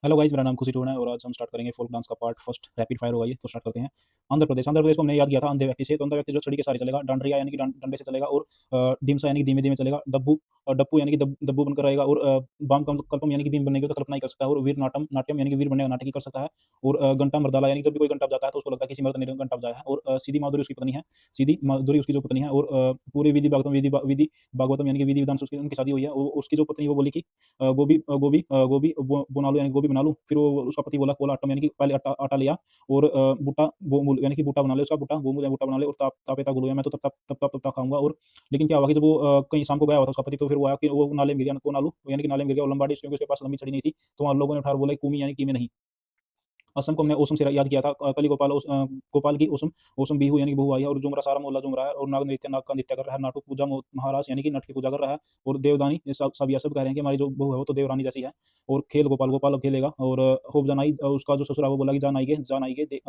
Hello guys, मेरा नाम खुशी टोना है और आज हम स्टार्ट करेंगे फोल्क डांस का पार्ट फर्स्ट। रैपिड फायर होगा ये, तो स्टार्ट करते हैं। आंध्र प्रदेश को हमने याद किया था अंधे व्यक्ति से। तो अंधा व्यक्ति जो छड़ी के सारे चलेगा, डांडरिया यानी कि डंडे से चलेगा, और डिमसा यानी कि धीमे धीमे चलेगा, दब्बू डप्पू यानी कि दब्बू बनकर रहेगा, और बाम कल्पम यानी कि बीम बनने की तो कल्पना ही कर सकता है, और वीर नाटम नाट्यम यानी कि वीर बनने का नाटक ही कर सकता है, और घंटा मर्दाला यानी कि जब भी कोई घंटा बजाता है तो उसको लगता है किसी मर्द ने घंटा बजाया है, और सीधी माधुरी उसकी पत्नी है। सीधी माधुरी उसकी जो पत्नी है, और पूरे विधि भागवतम यानी कि विधि विधान से उनकी शादी हुई है। उसकी जो पत्नी वो बोली कि गोभी बना लो यानी गोभी बना लो। फिर वो उसका पति बोला कोला आटा यानी कि पहले आटा आटा लिया, और बूटा बोमुल यानी कि बूटा बना ले, उसका बूटा बोमुल या बूटा बना ले, और तापेता गुलू मैं तो तब खाऊँगा। और लेकिन क्या हुआ कि जब वो कहीं शाम को गया हुआ था उसका पति, तो फिर वो आया कि वो नाले में गिर गया, कोनालू यानी कि नाले में गिर गया, और लंबाड़ी क्योंकि उसके पास लंबी छड़ी नहीं थी। तो वहाँ लोगों ने उठा और बोला कुमी यानी कीमे नहीं। असम को हमने ओसम से याद किया था। कली गोपाल की ओसम ओसम बिहू यानी कि बहू आई है, और जुमरा सारा मोहल्ला झूम रहा है, और नाग का नृत्य कर रहा है। नाटु पूजा महाराज यानी कि नट की पूजा कर रहा है, और देवदानी ये सब कह रहे हैं कि हमारी जो बहू है वो तो देवरानी जैसी है। और खेल गोपाल गोपाल अब खेलेगा, और खूब जनाई उसका जो ससुर है वो बोला कि जान आइए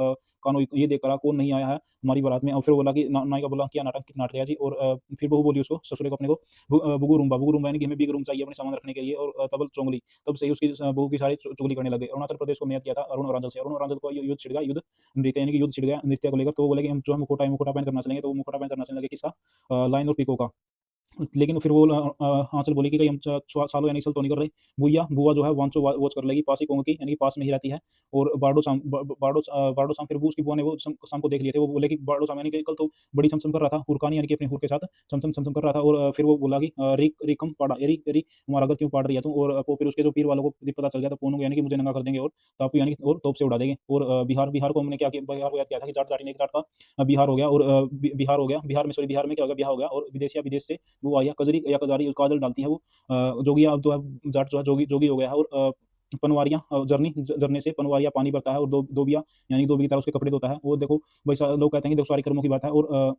कानो ये देख करा कौन नहीं आया है हमारी बारात में। और फिर बोला कि नायिका बोला क्या नाटक कितना नाटक है जी। और फिर बहू बोली उसको ससुरे को अपने को बुगू रूम यानी कि हमें बिग रूम चाहिए अपने सामान रखने के लिए, और तबल चोंगली। तब से ही उसकी बहू की सारी चुगली करने लगे। अरुणाचल प्रदेश को हमने किया था अरुण औरांचल से। अरुण औरांचल को युद्ध छिड़ गया, युद्ध नृत्य यानी कि युद्ध छिड़ गया नृत्य को लेकर। तो वो बोले कि हम जो है मुखोटा पहन करना चलेंगे। तो वो मुखोटा पहन करना चलने लगे किसका, लाइन और पीको का। लेकिन फिर वो आँचल बोली कि कहीं हम सालो यानी सल तो नहीं कर रहे। बुआ जो है वांचो वॉच कर लेगी, पास ही कोंग की यानी कि पास में ही रहती है। और बारडो शाम फिर वो उसकी बुआ ने वो शाम को देख लिए थे। वो बोले कि बारडो शाम यानी कि कल तो बड़ी छमछम कर रहा था, हुरकानी यानी कि अपने हुर के साथ छमछम छमछम कर रहा था। और फिर वो बोला कि रिक रिकम पाड़ा एरी एरी हमारा घर क्यों पाड़ रही है तू। और फिर उसके जो पीर वालों को पता चल गया था, पोनू यानी कि मुझे नंगा कर देंगे, और तापू यानी कि और तोप से उड़ा देंगे। और बिहार को हमने क्या किया, बिहार को याद किया था कि जाट जाटी ने एक जाट का बिहार हो गया, और बिहार हो गया, बिहार में क्या हो गया, बिहार हो गया। और विदेशिया विदेश से वो आई है, कजरी या कजारी काजल डालती है वो। जोगिया अब तो है जाट जो है जोगी जोगी हो गया है। और पनवारियाँ झरने से पनवारियाँ पानी भरता है, और दोबिया यानी धोबी की तरह उसके कपड़े धोता है। वो देखो वैसा लोग कहते हैं कि देखो सारे कर्मों की बात है। और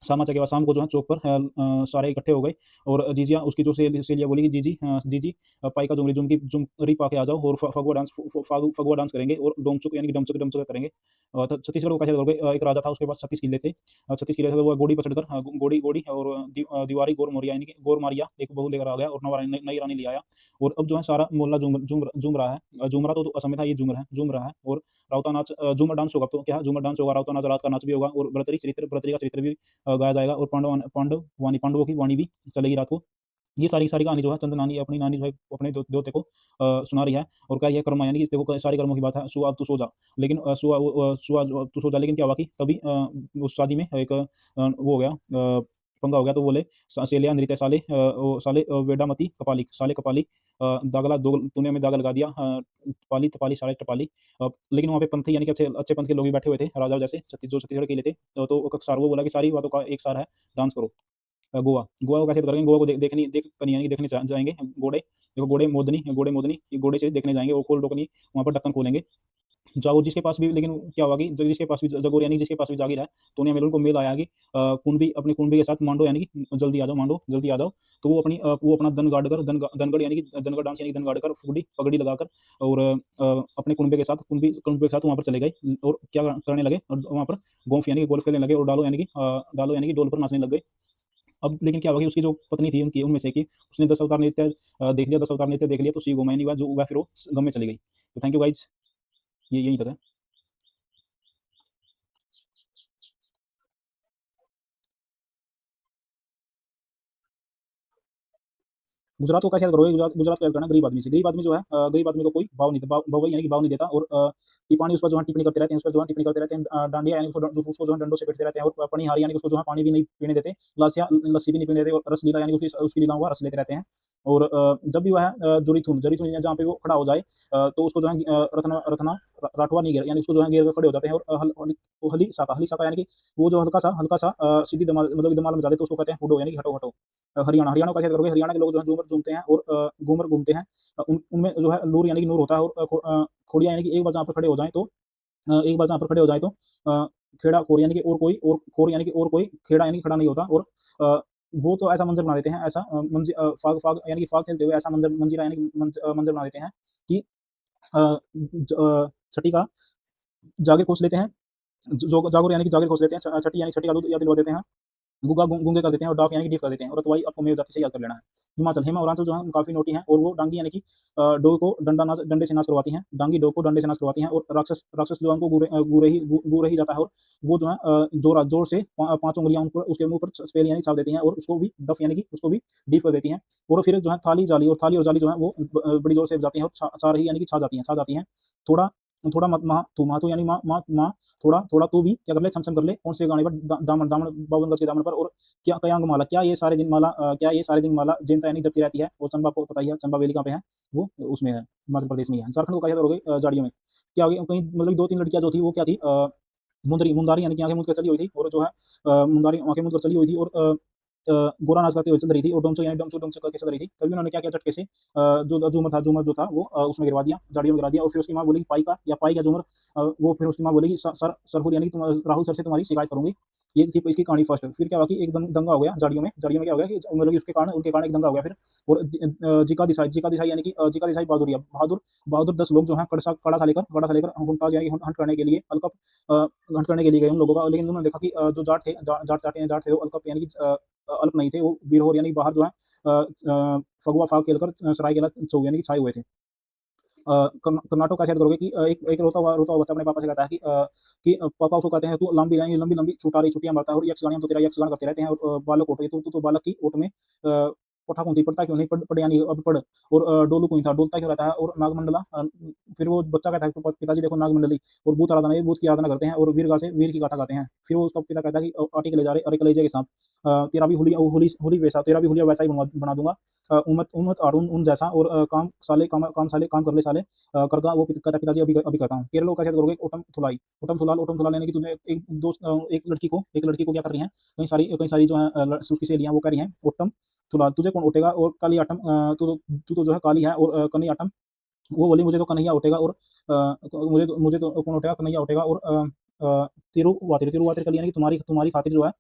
सामा चकेवा शाम को जो है चौक पर सारे इकट्ठे हो गए। और जीजिया उसकी जो सेलिया बोली कि जीजी पाई का झुमरी झुमकी झुमरी पा के आ जाओ, और फगुआ डांस करेंगे, और डोमचुक यानी कि डमचुक डमचुक करेंगे। छत्तीसगढ़ को कैसे हो गए, एक राजा था उसके पास 36 किले थे। 36 किले थे, तो वो घोड़ी पर चढ़कर घोड़ी घोड़ी और दीवारी गोर मोरिया यानी कि गोर मारिया एक बहू लेकर आ गया, और नई रानी ले आया। और अब जो है सारा मोहल्ला झूम रहा है। झूम रहा तो असम में था, ये झूम रहा है। और राउता नाच झूमर डांस होगा। तो क्या है, झूमर डांस होगा, राउता नाच रात का नाच भी होगा, और बड़तरी का चरित्र भी गाया जाएगा। और पांडवों की वाणी भी चलेगी रात को। ये सारी सारी कहानी जो है चंद नानी अपनी नानी जो है अपने देवते को सुना रही है। और क्या ये कर्म यानी कि देखो सारी कर्मों की बात है। सुआ अब तू सो जा। लेकिन तू सो जा, लेकिन क्या हुआ कि तभी उस शादी में एक वो हो गया, पंगा हो गया। तो बोले सेलिया नृत्य साले साले वेडामती कपाली साले कपाली दागला दो तूने हमें दागा लगा दिया, पाली तपाली साले टपाली। लेकिन वहाँ पे पंथ यानी कि अच्छे अच्छे पंथ के लोग भी बैठे हुए थे, राजा जैसे छत्तीसगढ़ के लिए थे। तो एक सार वो बोला कि सारी बातों का एक सार है, डांस करो। गोवा को कैसे करेंगे, गोवा को देख कनी यानी कि देखने जाएंगे। घोड़े मोदनी ये घोड़े से देखने जाएंगे, वो खोल टोकनी वहाँ पर ढक्कन खोलेंगे। जाओ जिसके पास भी, लेकिन क्या होगा कि जिसके पास भी जगोर यानी जिसके पास भी जागीर है, तो उन्हें मेरे उनको मेल आया कि कुंभी अपनी कुंभी के साथ मांडो यानी कि जल्दी आ जाओ, मांडो जल्दी आ जाओ। तो वो अपना दन गाड़ कर दनगढ़ यानी कि दनगढ़ डांस यानी कि दन गाड़ कर फुगड़ी पगड़ी लगाकर, और अपने कुंबे के साथ वहाँ पर चले गए। और क्या करने लगे, और वहाँ पर गोल्फ यानी कि गोल्फ खेलने लगे, और डालो यानी कि डोल पर नाचने लग गए। अब लेकिन क्या हुआ कि उसकी जो पत्नी थी उनकी उनमें से कि उसने 10 अवतार नृत्य देख लिया, 10 अवतार नृत्य देख लिया, तो सी गोमाया नहीं हुआ, जो हुआ फिर वो गम में चली गई। तो थैंक यू गाइस, ये यही तक है। गुजरात को कैसे याद करोगे, गुजरात को याद करना गरीब आदमी से। गरीब आदमी जो है गरीब आदमी को कोई भाव नहीं देता, भाव यानी कि भाव नहीं देता। और टिप्पाणी उस पर जो है टिप्पणी करते रहते हैं, उस पर जो है टिप्पणी करते रहते हैं। डांडिया यानी उसको जो है डंडों से पीटते रहते हैं। और पनिहारी यानी कि उसको जो है पानी भी नहीं पीने देते, लस्सी भी नहीं पीने देते। और रसलीला यानी कि उसकी लीलाओं का रस लेते रहते हैं। और जब भी वह जुरीथुन जुरीथुन जहाँ पे वो खड़ा हो जाए, तो उसको जो है रत्ना रत्ना राठवा नहीं गिर यानी उसको जो है गिर कर खड़े हो जाते हैं। और हली शाखा यानी कि वो जो हल्का सा सीधी दमाल मतलब दमाल मचा दे, तो उसको कहते हैं हुडो यानी कि हटो हटो। हरियाणा को कैसे करोगे, हरियाणा के लोग जो है झूमर झूमते हैं, और घूमर घूमते हैं। उनमें जो है नूर यानी कि नूर होता है। और खोड़िया यानी कि एक बार जहाँ पर खड़े हो जाएँ तो एक बार जहाँ पर खड़े हो जाएँ तो खेड़ा खोर यानी कि और खोर यानी कि और कोई खेड़ा यानी कि खड़ा नहीं होता। और वो तो ऐसा मंज़र बना देते हैं, ऐसा फाग फाग यानी कि फाग खेलते हुए ऐसा मंजीरा यानी कि मंज़र बना देते हैं कि छठी का जागिर खोस लेते हैं। जो जागोर यानी कि जागिर खोस लेते हैं, छठी यानी छठी का दूध या दिलवा देते हैं। गुग्गा गूंगे कर देते हैं, और डाफ यानी कि डीफ कर देते हैं। और रतवाई आपको मेव जाति से याद कर लेना है। हिमाचल, अरुणाचल जो है काफ़ी नोटी हैं और वो डांगी यानी कि डोर को डंडे से नाश करवाती हैं, डांगी डोर को डंडे से नाश करवाती हैं और राक्षस राक्षस जो है उनको गुरही जाता है और वो जो है ज़ोर से 5 उँगलियाँ उनको उसके मुँह पर स्पेल यानी छाप देती हैं और उसको भी डफ़ यानी कि उसको भी डीप कर देती हैं और फिर जो है थाली और जाली जो है वो बड़ी ज़ोर से बजाती हैं और छा रही यानी कि छा जाती हैं। थोड़ा थोड़ा मत महा तू यानी माँ थोड़ा थोड़ा तू भी क्या कर ले छम-छम कर ले कौन से गाने पर दामन दामन 52 गज के दामन पर और क्या कयांग माला क्या ये सारे दिन माला क्या ये सारे दिन माला जिनता यानी जपती रहती है और चंबा आपको पता ही है चंबा वैली कहाँ पे है? वो उसमें है, हिमाचल प्रदेश में ही है। झारखंड को कहा जाता हो गई झाड़ियों में। क्या हो गई कहीं मतलब 2-3 लड़कियाँ जो थी वो क्या थी मुंदारी यानी कि आँखें मूंद के चली हुई थी और जो है मुंदारी आँखें मूंद कर चली हुई थी और गोरा नाच गाते हुए चल रही थी और डोमचो यानी डोमचो डोमचो करके चल रही थी। तभी उन्होंने क्या किया झटके से जो झूमर जो था वो उसमें गिरवा दिया, झाड़ियों में गिरा दिया और फिर उसकी माँ बोली पाई का झूमर वो फिर उसकी माँ बोली कि सरहुल यानी कि राहुल सर से तुम्हारी शिकायत करूँगी। ये थी इसकी कहानी फर्स्ट। फिर क्या हुआ कि एक दंगा हो गया झाड़ियों में क्या हो गया कि मतलब कि उसके कारण उनके कारण एक दंगा हो गया फिर और जीका दिसाई यानी कि जीका दिसाई बहादुर 10 लोग जो हैं कड़ा सा लेकर मुमताज़ यानी हंट करने के लिए हंट करने के लिए गए उन लोगों का। लेकिन उन्होंने देखा कि जो जाट थे वो अलकप यानी कि अल्प नहीं थे, वो बिरहोर यानी बाहर जो है फगुआ फाग खेलकर सरायकेला चौक यानी कि छाए हुए थे। कर्नाटक का शायद करोगे कि एक एक रोता हुआ बच्चा अपने पापा से कहता है कि पापा उसको कहते हैं तू लंबी छुट्टियाँ मारता है और यक्षगान तो तेरा यक्षगान करते रहते हैं और बालक ओट तू तो बालक की ओट में पठा कौन थी पढ़ता क्यों नहीं पढ़ यानी अब पढ़ और डोलू कौन था डोलता क्यों रहता है और नागमंडला फिर वो बच्चा कहता है पिताजी देखो नागमंडली और भूत आराधना ये भूत की आराधना करते हैं और वीर की गाथा गाते हैं। फिर वो उसका पिता कहता है कि आटे के ले जा रहे अरे कलेजे के सांप तेरा भी हुली वैसा तेरा भी हुलिया वैसा ही बना दूंगा उम्मत उम्मत आरून उन जैसा और काम साले काम कर ले साले करगा वो कहता पिताजी अभी करता हूँ। केरल का शायद करोगे ओटम थुलाल यानी कि तूने एक लड़की को क्या कर रही है कई सारी जो है उसकी सहेलियां वो कह रही हैं ओटम थुलाल तुझे कौन ओटेगा और काली आटम तू तो जो है काली है और कन्हैया आटम वो बोली मुझे तो कन्हैया उठेगा और मुझे तो कौन उठेगा कन्हैया उठेगा और तिरुवातिर कली यानी कि तुम्हारी खातिर जो है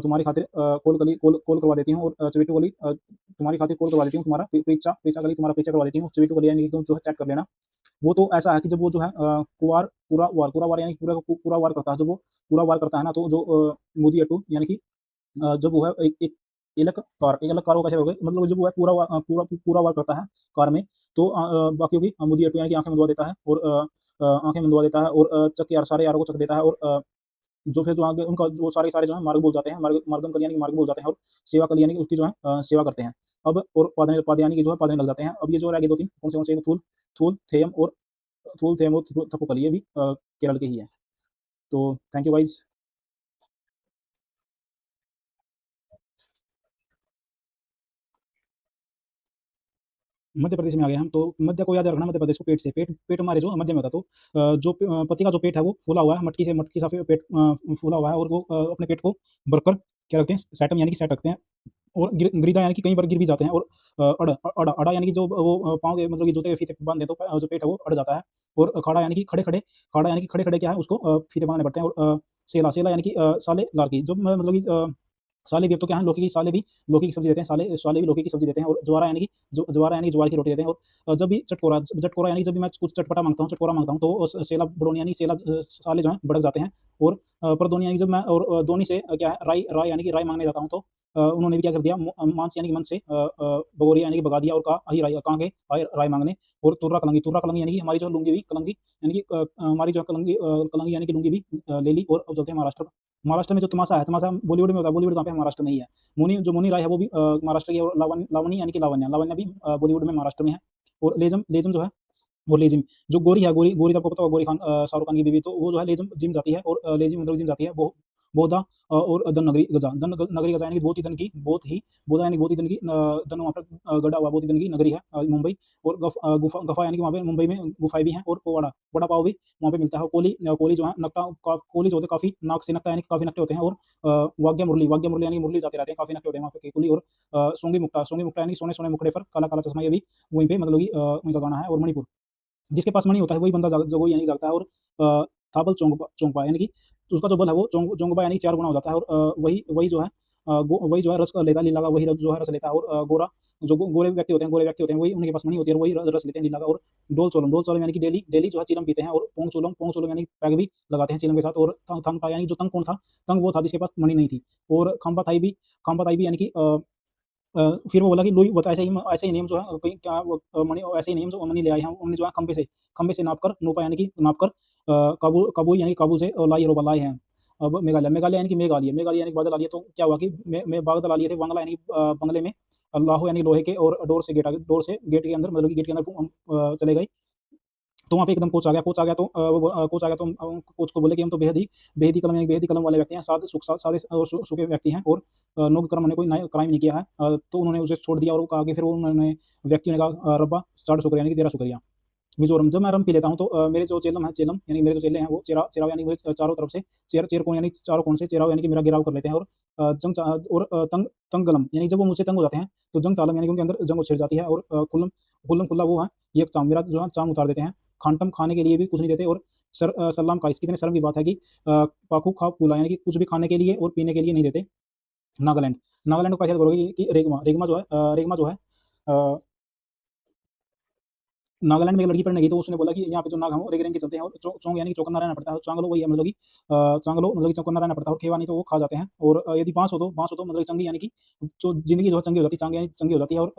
तुम्हारी खातिर कॉल करवा देती हूँ और चविटू कली तुम्हारी खातिर कॉल करवा देती हूँ तुम्हारा पीछा कली तुम्हारा पीछा करवा देती हूँ चविटू कली यानी कि तुम जो है चेक कर लेना। वो तो ऐसा है कि जब वो जो है पूरा वार यानी पूरा वार करता है जब वो पूरा वार करता है ना तो जो मोदी अटू यानी कि जब वो है एक अलग कारों का क्या होगा मतलब जब वो है पूरा वार करता है कार में तो बाकियों की मुदी अटू यानी कि आंखें मुंदवा देता है और आंखें मुंदवा देता है और चक यार सारे यारों को चक देता है और जो फिर जो आगे उनका वो सारे जो है मार्ग बोल जाते हैं मार्गम कल्याण की मार्ग बोल जाते हैं और सेवा कल्याण की उसकी जो है सेवा करते हैं। अब और पादयानी की जो है पादने लग जाते हैं। अब ये जो रह गए 2-3 कौन से थूल थूल थेयम और थपुकली ये भी केरल के ही है। तो thank you guys. Madhya Pradesh में आ गए हम, तो मध्य को याद रखना, मध्य प्रदेश को पेट से, पेट हमारे जो मध्य में होता है, तो पति का जो पेट है वो फूला हुआ है, मटकी सा पेट फूला हुआ है और वो अपने पेट को भरकर क्या रखते हैं, सेटम यानी कि सेट रखते हैं और गिरिदा यानी कि कहीं पर गिर भी जाते हैं और अड़ा यानी कि जो वो पाँव के मतलब कि जूते के फीते बांध दे तो जो पेट है वो अड़ जाता है और खाड़ा यानी कि खड़े खड़े क्या है उसको फीते बांधने पड़ते हैं और सेला यानी कि साले लार की जो मतलब कि साले भी अब तो क्या है लौकी की साले भी लौकी की सब्जी देते हैं, साले भी लौकी की सब्जी देते हैं और ज्वारा यानी कि ज्वारा यानी कि ज्वार की रोटी देते हैं और जब भी चटकोरा यानी कि जब भी मैं कुछ चटपटा मांगता हूँ, चटकोरा मांगता हूँ तो सेला बड़ोनी यानी साले जो हैं भड़क जाते हैं और परदोनी यानी कि जब मैं और दोनी से क्या है राय यानी कि राय मांगने जाता हूँ तो उन्होंने भी क्या कर दिया मांस यानी कि मन से बगोरिया यानी कि भगा दिया और कहा अही राय कहाँ गए आए राय मांगने और तुर्रा कलंगी यानी कि हमारी जो लुंगी भी कलंगी यानी कि हमारी जो कलंगी यानी कि लुंगी भी ले ली और अब चलते हैं महाराष्ट्र। महाराष्ट्र में जो तमाशा है, तमाशा बॉलीवुड में होता है, बॉलीवुड कहाँ पे है? महाराष्ट्र में ही है। मुनी राय है वो भी महाराष्ट्र की है और लावणी यानी कि लावण्या भी बॉलीवुड में महाराष्ट्र में है और लेजम लेजम जो है वो लेजिम जो गोरी है, गोरी तो आपको पता होगा, गोरी खान शाहरुख खान की बीवी, तो वो जो है लेजिम जिम जाती है और लेजिम मतलब जिम जाती है वो बोधा और धन नगरी गजा यानी कि बहुत ही धन की बोधा यानी बहुत ही धन की धन वहाँ पर गड़ा हुआ बहुत ही धन की नगरी है मुंबई और गफा यानी कि वहाँ पे मुंबई में गुफाएं भी हैं और वड़ा पाव भी वहाँ पे मिलता है। कोली जो है कोली जो होते हैं काफी नाक से नकटा यानी कि काफी नकटे होते हैं और वाग्य मुरली यानी कि मुरली जाते रहते हैं, काफी नकटे होते हैं वहाँ पे केकुली और सोंगी मुक्टा यानी सोने सोने मुखड़े पर काला काला चश्मा, ये भी वहीं पे मतलब कि उनका गाना है। और मणिपुर जिसके पास मणि होता है वही बंदा जोगोई यानी जागता है और थाबल चोंगपा यानी कि उसका जो बल है वो चोंगबा यानी 4 गुना हो जाता है और वही जो है वही जो है रस लेता है लीला का, वही जो है रस लेता है और गोरे व्यक्ति होते हैं वही उनके पास मणि होती है और वही रस लेते हैं लीला का। और डोल चोलम यानी कि डेली जो है चिलम पीते हैं और पोंग चोलम यानी पैग भी लगाते हैं चिलम के साथ और थंग था यानी जो तंग कौन था, तंग वो था जिसके पास मणि नहीं थी और खंबा ताई भी यानी कि फिर वो बोला कि लुई बता ऐसे ही नियम जो है कहीं क्या मणि ऐसे ही नियम जो मणि ले आए हैं उन्होंने जो है खंबे से नापकर नूपा यानी कि नापकर काबुल यानी कि काबुल से लाई रोबा लाए हैं। अब मेघालय यानी कि मेघ आ लिया यानी कि बादल आ लिया। तो क्या हुआ कि बादल आ लिए थे, बंगला यानी कि बंगले में लाहो यानी लोहे के और डोर से गेट के अंदर मतलब कि गेट के अंदर चले गए। तो वहाँ पे एकदम कोच आ गया तो कोच आ गया तो कोच को बोले कि हम तो बेहद ही कलम यानी बेहद ही कलम वाले व्यक्ति हैं, सादे और सूखे व्यक्ति हैं और नो कर्म हमने कोई नया क्राइम नहीं किया है। तो उन्होंने उसे छोड़ दिया और कहा कि फिर उन्होंने व्यक्तियों ने कहा रब्बा साठ शुक्रिया यानी कि तेरा शुक्रिया। मिज़ोरम जब मैं रम पी लेता हूँ तो मेरे जो चेलम है चेलम यानी मेरे जो चेले हैं वो चेराव यानी मुझे चारों तरफ से चेर कोण यानी चारों कोण से चेराव यानी कि मेरा घेराव कर लेते हैं और तंगलम यानी जब वो मुझसे तंग हो जाते हैं तो जंग तालम यानी कि उनके अंदर जंग छिड़ जाती है और खुल्लम खुल्लम खुल्ला वो है ये चाम मेरा जो है चाम उतार देते हैं। खानटम खाने के लिए भी कुछ नहीं देते और सलाम का इसकी इतने शर्म की बात है कि पाकू खा पूला यानी कि कुछ भी खाने के लिए और पीने के लिए नहीं देते। नागालैंड नागालैंड को कैसे करोगे कि रेगमा जो है अ, नागालैंड में एक लड़की पढ़ने गई तो उसने बोला कि यहाँ पे जो नाग हैं वो रेंग-रेंग के चलते हैं और चोंग यानी कि चौकन्ना रहना पड़ता है। चांगलो वही है मतलब कि चांगलो मतलब कि चौकन्ना रहना पड़ता है और खेवा नहीं तो वो खा जाते हैं और यदि बाँस हो तो मतलब कि चंगी यानी कि जो ज़िंदगी जो है चंगी हो जाती है, चांग यानी चंगी हो जाती है और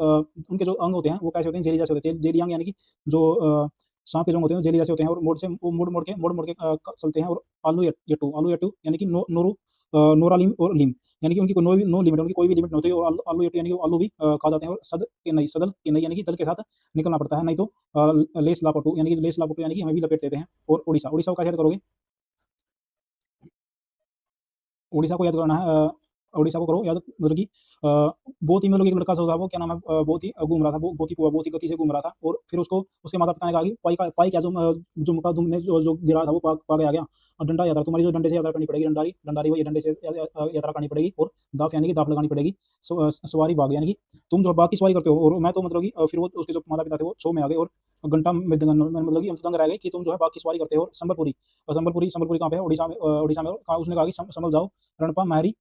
उनके जो अंग होते हैं वो कैसे होते हैं जेली जैसे होते हैं। जेली अंग यानी कि जो साँप के जो अंग होते हैं वो जेली जैसे होते हैं और वो मोड़-मोड़ के चलते हैं और आलू यट्टू यानी कि नोरालिम और लिम यानी कि उनकी कोई नो लिमिट है, उनकी कोई भी लिमिट नहीं होती और आलू यट्टू यानी कि वो आलू भी खा जाते हैं और सदल के नई यानी कि दल के साथ निकलना पड़ता है, नहीं तो लेस लापटू यानी कि हमें भी लपेट देते हैं। और उड़ीसा को कैसे याद करोगे? उड़ीसा को याद करना है उड़ीसा को करो याद मतलब कि बहुत ही मतलब एक लड़का सा था वो क्या नाम है बहुत ही घूम रहा था वो बहुत ही गति से घूम रहा था और फिर उसको उसके माता-पिता ने कहा कि पाई क्या जो मुका तुमने जो गिरा था वो पा के आ गया और डंडा यात्रा तुम्हारी जो डंडे से यात्रा करनी पड़ेगी डंडारी वही डंडे से यात्रा करनी पड़ेगी और दाँव यानी कि दाँव लगानी पड़ेगी। सवारी बाग यानी कि तुम जो बाग की सवारी करते हो और मैं तो मतलब कि फिर वो उसके जो माता-पिता थे वो शो में आ गए और घंटा मृदंगन में मतलब कि हम तो दंग रह गए कि तुम जो है बाग की सवारी करते हो और संबलपुरी कहाँ पे है? उड़ीसा में कहा उसने कहा कि संभल जाओ रणपा मैरी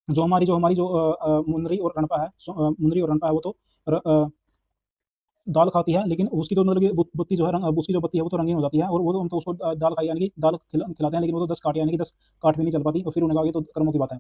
जो हमारी मुंदरी और रणपा है वो तो दाल खाती है लेकिन उसकी तो मतलब कि बत्ती जो है उसकी जो बत्ती है वो तो रंगीन हो जाती है और वो तो हम तो उसको दाल खाई यानी कि दाल खिलाते हैं लेकिन वो तो 10 काट यानी कि 10 काट भी नहीं चल पाती और फिर उन्होंने कहा कि तो कर्मों की बात है।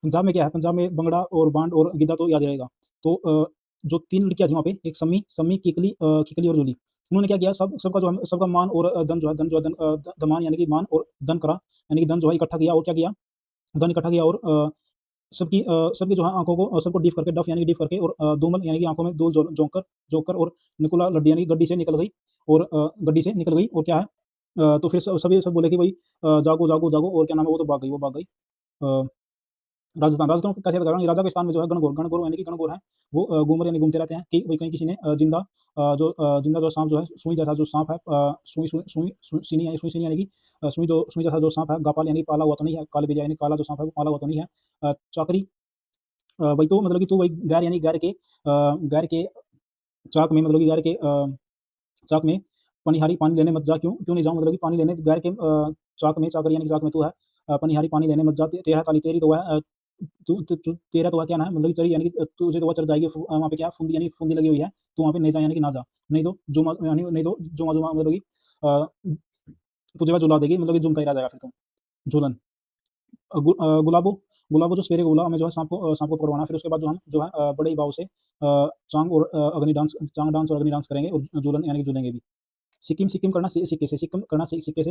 पंजाब में क्या है? पंजाब में भंगड़ा और बांड और गिद्दा तो याद रहेगा। तो जो 3 लड़कियाँ थी वहाँ पे, एक सम्मी, किकली और जूली। उन्होंने क्या किया सबका जो है सबका मान और दमान यानी कि मान और धन करा, यानी कि धन जो है इकट्ठा किया और क्या किया? धन इकट्ठा किया और सबकी जो है आँखों को सबको डीप करके डफ यानी कि डीप करके और दोमल यानी कि आँखों में धूल झोंक कर और निकोला लड्डी यानी कि गड्डी से निकल गई और गड्डी से निकल गई और क्या है तो फिर सभी सब बोले कि भई जागो, जागो, जागो और क्या नाम है वो भाग गई। अ राजस्थान का कैसे बताऊँ राजा के स्थान में जो है गणगौर यानी कि गणगौर है वो घूम रहे यानी घूमते रहते हैं कि भाई कहीं किसी ने जिंदा जो सांप जो है सुई जैसा जो सांप है सुई सीनी यानी कि सुई जैसा जो सांप है गापाल यानी पाला हुआ तो नहीं है काले बिलिया यानी काला जो सांप है वो पाला हुआ तो नहीं है चाकरी भाई तो मतलब कि तू भाई गैर के चाक में मतलब कि चाक में पनिहारी पानी लेने मत जा क्यों क्यों नहीं जाऊँ मतलब कि पानी लेने गैर के चाक में चाकर यानी कि चाक में तू है पनिहारी पानी लेने मत जा तेरा ताली तेरी तो है तेरा तो है क्या ना है मतलब कि चरी यानी कि तुझे तो वहाँ चढ़ जाएगी वहाँ पे क्या फुंदी यानी फुंदी लगी हुई है तो वहाँ पे नहीं जा यानी कि ना जा नहीं तो जुमा यानी नहीं तो जुमा जुमा मतलब कि तुझे वह जुला देगी मतलब कि जुमता ही रह जाएगा फिर तुम झूलन गुलाबो गुलाबो जो सवेरे को बोला हमें जो है सांप को पकड़वाना फिर उसके बाद जो हम जो है बड़े ही भाव से चांग डांस और अग्नि डांस करेंगे और झूलन यानी कि झूलेंगे भी। सिक्किम करना सिक्किम करना सिक्के से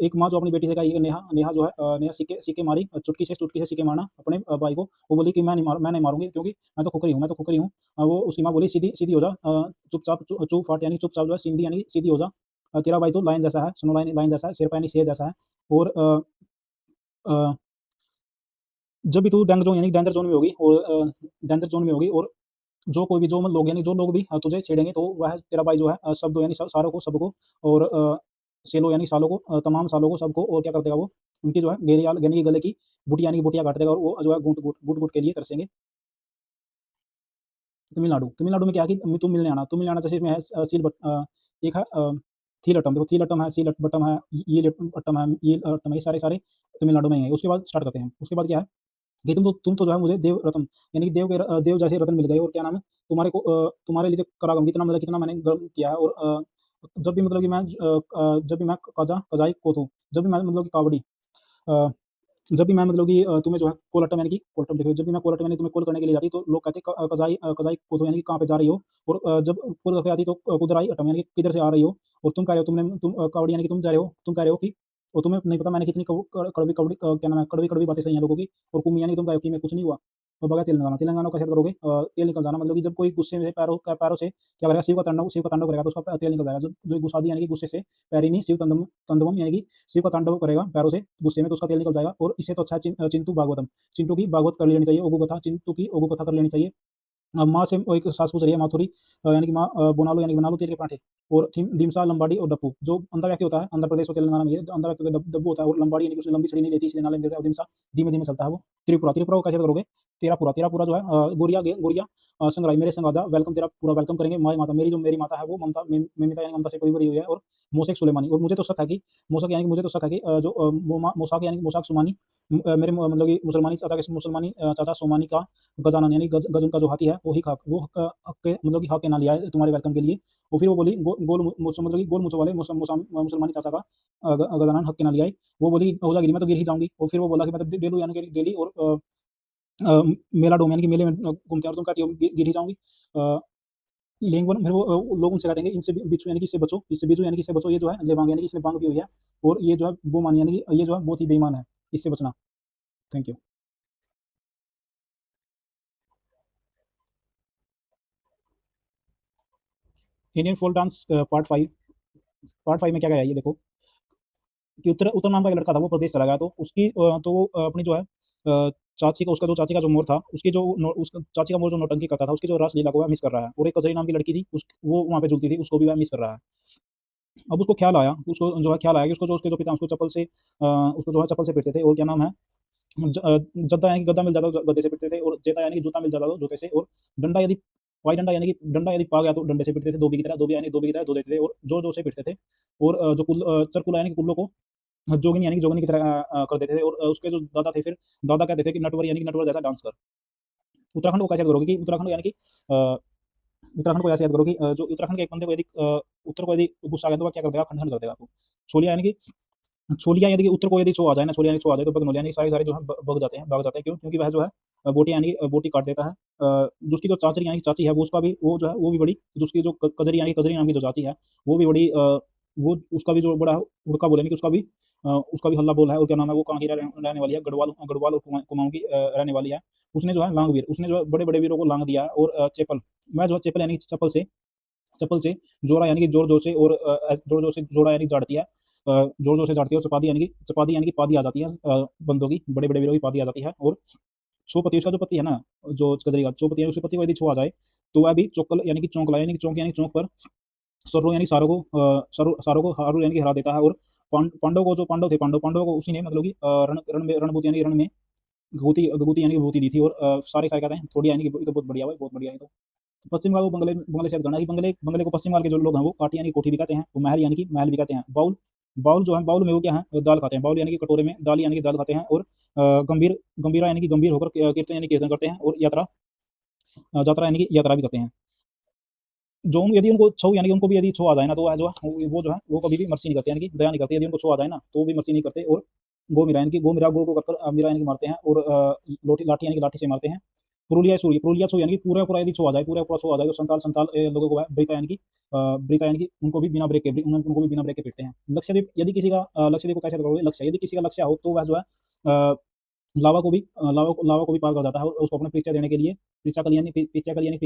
एक माँ जो अपनी बेटी से कही कि नेहा नेहा जो है नेहा सिक्के मारी चुटकी से सिक्के मारना अपने भाई को वो बोली कि मैं नहीं मारूंगी क्योंकि मैं तो खुकरी हूँ वो उसकी माँ बोली सीधी सीधी हो जा चुप फाट यानी चुपचाप जो है सीधी यानी सीधी हो जा तेरा भाई तो लाइन जैसा है सुनो लाइन जैसा है शेर यानी शेर जैसा है और अ, जब भी तू डेंजर जोन में होगी और जो लोग यानी जो लोग भी तुझे छेड़ेंगे तो वह तेरा भाई जो है शब्दों यानी सारों को सबको और सेलो यानी सालों को तमाम सालों को सबको और क्या कर देगा वो उनकी जो है गेरियाल यानी कि गले की बुटी यानी कि बुटियाँ काट देगा और वो जो है घूँट के लिए तरसेंगे। तमिलनाडु में क्या है कि तुम मिलने आना जैसे में है एक है थीलटम देखो थीलटम है बटम है ये अट्टम है ये सारे तमिलनाडु में ही है। उसके बाद स्टार्ट करते हैं उसके बाद क्या है कि तुम तो जो है मुझे देव रत्न यानी कि देव जैसे रत्न मिल गए और क्या नाम है तुम्हारे लिए तो करागम कितना मतलब कितना मैंने गर्व किया है और जब भी मतलब कि जब भी मैं कजाई कोतूँ, जब भी मैं मतलब कि कावड़ी अ, जब भी मैं मतलब कि तुम्हें जो है कोलट्टम यानी कि कोलट्टम देखो, जब भी मैं कोलट्टम यानी तुम्हें कॉल करने के लिए जाती तो लोग कहते कज़ाई कोतो यानी कि कहाँ पे जा रही हो? और जब कॉल करके आती तो कुदर आई अटम यानी कि किधर से आ रही हो? और तुम कह रहे हो कावड़ी यानी कि तुम कह रहे हो कि और तुम्हें नहीं पता मैंने कितनी क्या नाम है कड़वी-कड़वी बातें सही हैं लोगों की और कुम यानी कि तुम कह रहे हो कि मैं कुछ नहीं हुआ। और बगैर तेल लगाना कैसे करोगे? तेल निकल जाना मतलब कि जब कोई गुस्से में पैरों से क्या करेगा शिव का तांडव करेगा तो उसका तेल निकल जाएगा। जब जो गुस्सादी यानी कि गुस्से से पैरी नहीं शिव तंडवम यानी कि शिव का तांडव करेगा पैरों से गुस्से में तो उसका तेल निकल जाएगा और इससे तो अच्छा है चिंटू भागवतम। चिंटू की भागवत कर लेनी चाहिए, ओघू कथा चिंटू की ओघू कथा कर लेनी चाहिए। माँ से वो एक सास पूछ रही है माथुरी यानी कि माँ बना लो यानी कि बना लो तेल के पराठे और दिमसा लंबाड़ी और डप्पू जो अंधा व्यक्ति होता है आंध्र प्रदेश और तेलंगाना में ये जो अंधा व्यक्ति होता है डब्बू होता है और लंबाड़ी यानी कि उसने लंबी छड़ी नहीं लेती इसलिए नाले में गिर गया और दिमसा धीमे धीमे चलता है वो त्रिपुरा को कैसे करोगे तेरा पूरा जो है गोरिया संग्राई मेरे संग आजा वेलकम तेरा पूरा वेलकम करेंगे माई माता मेरी माता है वो ममता यानी ममता से कोई बड़ी हुई है और मोसेक सुलेमानी और मुझे तो शक है कि मुझे तो शक है कि जो मोसाक यानी कि मोसाक सुमानी मेरे मतलब कि मुसलमानी चाचा सोमानी का गजानन यानी गज उनका जो हाथी है वो ही खाक वो हक के मतलब कि हक के ना लिया है तुम्हारे वेलकम के लिए। और फिर वो बोली मतलब कि गोल मुँह वाले मुसलमानी चाचा का गजानन हक के ना लिया है। वो बोली हो जाएगी मैं तो गिर ही जाऊँगी और फिर वो बोला कि मैं तो डेलू यानी कि डेली और मेला डोम यानी कि मेले में घूमते हैं और तुम कहती हो गिर ही जाऊँगी। लेंगवन फिर वो लोग उनसे कहते हैं कि इनसे बिच्छू यानी कि इससे बिच्छू यानी कि इससे बचो ये जो है लेवांग यानी कि इसने बांग पी हुई है और ये जो है बोमानी यानी कि ये जो है बहुत ही बेईमान है, इससे बचना। Thank you. Indian folk dance part 5 में क्या क्या है ये देखो कि उत्तर नाम का एक लड़का था वो प्रदेश चला गया तो तो वो अपनी जो है चाची का जो मोर था उसकी जो चाची का मोर जो नौटंकी करता था उसकी जो रासलीला को वह मिस कर रहा है और एक कजरी नाम की लड़की थी वो वहाँ पे झूलती थी उसको भी वह मिस कर रहा है। अब उसको जो है ख्याल आया कि उसको जो उसके जो पिता उसको जो है चप्पल से पीटते थे और क्या नाम है जद्दा यानी कि गद्दा मिल जाता तो गद्दे से पीटते थे और जेता यानी कि जूता मिल जाता तो जूते से और डंडा यदि पाई डंडा यानी कि डंडा यदि पा गया तो डंडे से पीटते थे धोबी की तरह धोबी यानी धोबी की तरह धो देते थे और जोर से पीटते थे और चरकुला यानी कि कुल्लों को जोगिनी की तरह कर देते थे और उसके जो दादा थे फिर दादा कहते थे कि नटवर यानी कि नटवर जैसा डांस कर। उत्तराखंड को कैसे याद करोगे कि उत्तराखंड को ऐसे याद करो कि जो उत्तराखंड के एक बंदे को यदि उत्तर को यदि गुस्सा आ गया तो वह क्या कर देगा खंडन कर देगा आपको। छोलिया यानी कि छोलिया यदि उत्तर को यदि छो आ जाए ना छोलिया यानी छो आ जाए तो बगनोलिया यानी सारे सारे जो है भाग जाते हैं क्यों क्योंकि वह जो है बोटी यानी बोटी काट देता है। जिसकी जो चाचरी यानी चाची है वो उसका भी वो जो है वो भी बड़ी जो उसकी जो कजरी यानी कजरी नाम की जो चाची है वो भी बड़ी वो उसका भी जो बड़ा उड़का बोले कि उसका भी हल्ला बोल है और क्या नाम है वो कहाँ की रहने वाली है गढ़वाल और कुमाऊं की रहने वाली है। उसने जो है लांगवीर उसने जो है बड़े बड़े वीरों को लांग दिया है और चेपल मैं जो है चेपल यानी चप्पल से जोड़ा यानी कि जोर जोर से और जोर जोर से जोड़ा यानी जाड़ती है जोर जोर से जाड़ती है और चपादी यानी कि पादी आ जाती है बंदों की बड़े बड़े वीरों की पादी आ जाती है और छो पति उसका जो पति है ना जो कजरी का छो पति है उसके पति को यदि छो आ जाए तो वह भी चौकल यानी कि चौंकला यानी कि चौक पर सर्रो यानी सारों को हारू यानी कि हरा देता है और पांडव को जो पांडवों को उसी ने मतलब कि रणभूति यानी रण में विभूति यानी कि विभूति दी थी और सारे सारे कहते हैं थोड़ी यानी कि ये तो बहुत बढ़िया है बहुत बढ़िया है तो पश्चिम बंगाल को बंगले से गणना कि बंगले को पश्चिम बंगाल के जो लोग हैं वो काटी यानी कि कोठी भी कहते हैं वो महल यानी कि महल भी कहते हैं बाउल बाउल जो है बाउल में वो क्या है दाल खाते हैं बाउल यानी कि कटोरे में दाल यानी कि दाल खाते हैं और गंभीरा यानी कि गंभीर होकर कीर्तन यानी कीर्तन करते हैं और यात्रा यानी कि यात्रा भी करते हैं। जो यदि उनको छो यानी कि उनको भी यदि छो आ जाए ना तो वो जो है वो कभी भी मर्सी नहीं करते यानी कि दया नहीं करते यदि उनको छो आ जाए ना तो वो भी मर्सी नहीं करते और गो मिरा गो को कर मीरा यानी कि मारते हैं और लोटी लाठी यानी कि लाठी से मारते हैं। पुरुलिया छो यानी कि पूरा पूरा यदि छो आ जाए पूरा पूरा छो आ जाए तो संताल संताल लोगों को ब्रेता यानी कि उनको भी बिना ब्रेक के उनको भी बिना ब्रेक के पीटते हैं। लक्ष्यदीप यदि किसी का लक्ष्यदीप को कैसे करोगे लक्ष्य यदि किसी का लक्ष्य हो तो वह जो है लावा को भी पार कर जाता है और उसको अपने परीक्षा देने के लिए परीक्षा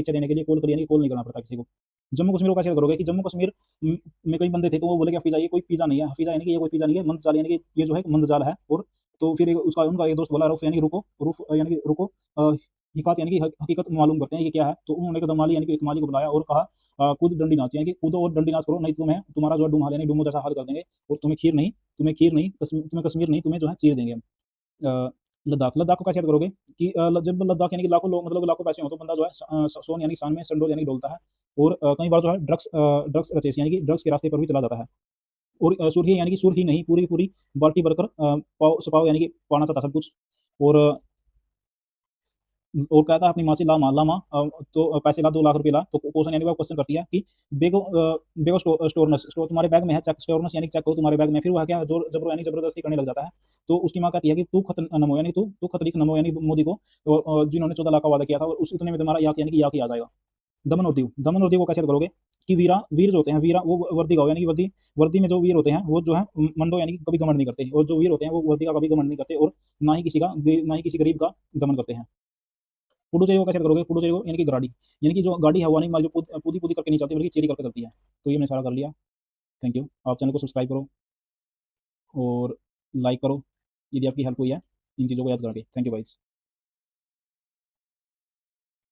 देने के लिए कॉल नहीं करना पड़ता किसी को। जम्मू कश्मीर को कैसे करोगे कि जम्मू कश्मीर में कई बंदे थे तो वो बोले कि हफीजा ये कोई पिज़्ज़ा नहीं है हफीजा यानी कि ये कोई पिज़्ज़ा नहीं है मंदजाल यानी कि ये जो है मंदजाल है और तो फिर उसका उनका एक दोस्त बोला रूफ यानी कि रूफ यानी कि रुको हिकात यानी कि हकीकत मालूम करते हैं कि क्या है तो उन्होंने एक दमाली यानी कि एक माली को बुलाया और कहा कूद डंडी नाच यानी कि कूदो और डंडी नाच करो नहीं तो तुम्हारा जो है डूम हाल यानी डूमो जैसा हाल कर देंगे और तुम्हें कश्मीर नहीं तुम्हें जो है चीर देंगे हम। लद्दाख को कैसे याद करोगे कि जब लद्दाख यानी कि लाखों लोग मतलब लाखों पैसे हो तो बंदा जो है सोन यानी शान में संडोल यानी डोलता है और कई बार जो है ड्रग्स रचेस यानी कि ड्रग्स के रास्ते पर भी चला जाता है और सुरही यानी कि सुरही नहीं पूरी पूरी बाल्टी भरकर पाव सपाव यानी कि पाना चाहता सब कुछ और और कहता है अपनी माँ से ला माँ ला माँ, तो पैसे ला, 2 लाख रुपए ला। तो क्वेश्चन यानी वो क्वेश्चन करती है कि बेगो बेगो स्टोरनेस, स्टोर तुम्हारे बैग में है, चेक स्टोरनेस यानी चेक करो तुम्हारे बैग में। फिर वो है क्या, जोर जबर यानी जबरदस्ती करने लग जाता है। तो उसकी माँ कहती है कि तू खत नमो यानी तू खतरीक नमो यानी मोदी को, जिन्होंने 14 लाख का वादा किया था, और उस इतने में तुम्हारा याक यानी कि याक ही आ जाएगा। दमन और दीव को कैसे याद करोगे कि वीरा, वीर जो होते हैं, वीरा वो वर्दी का हो, यानी कि वर्दी, वर्दी में जो वीर होते हैं वो जो है मंडो यानी कि कभी घमंड नहीं करते, और जो वीर होते हैं वो वर्दी का कभी घमंड नहीं करते, और ना ही किसी गरीब का दमन करते हैं। पुडुचेरी को कैसे याद करोगे, पुडुचेरी को यानी कि गाड़ी, यानी कि जो गाड़ी है वो नहीं जो पूदी पूदी करके नहीं चलती बल्कि चेरी करके चलती है। तो ये मैंने सारा कर लिया। Thank you. आप चैनल को सब्सक्राइब करो और लाइक करो, यदि आपकी हेल्प हुई है इन चीज़ों को याद करके। Thank you guys.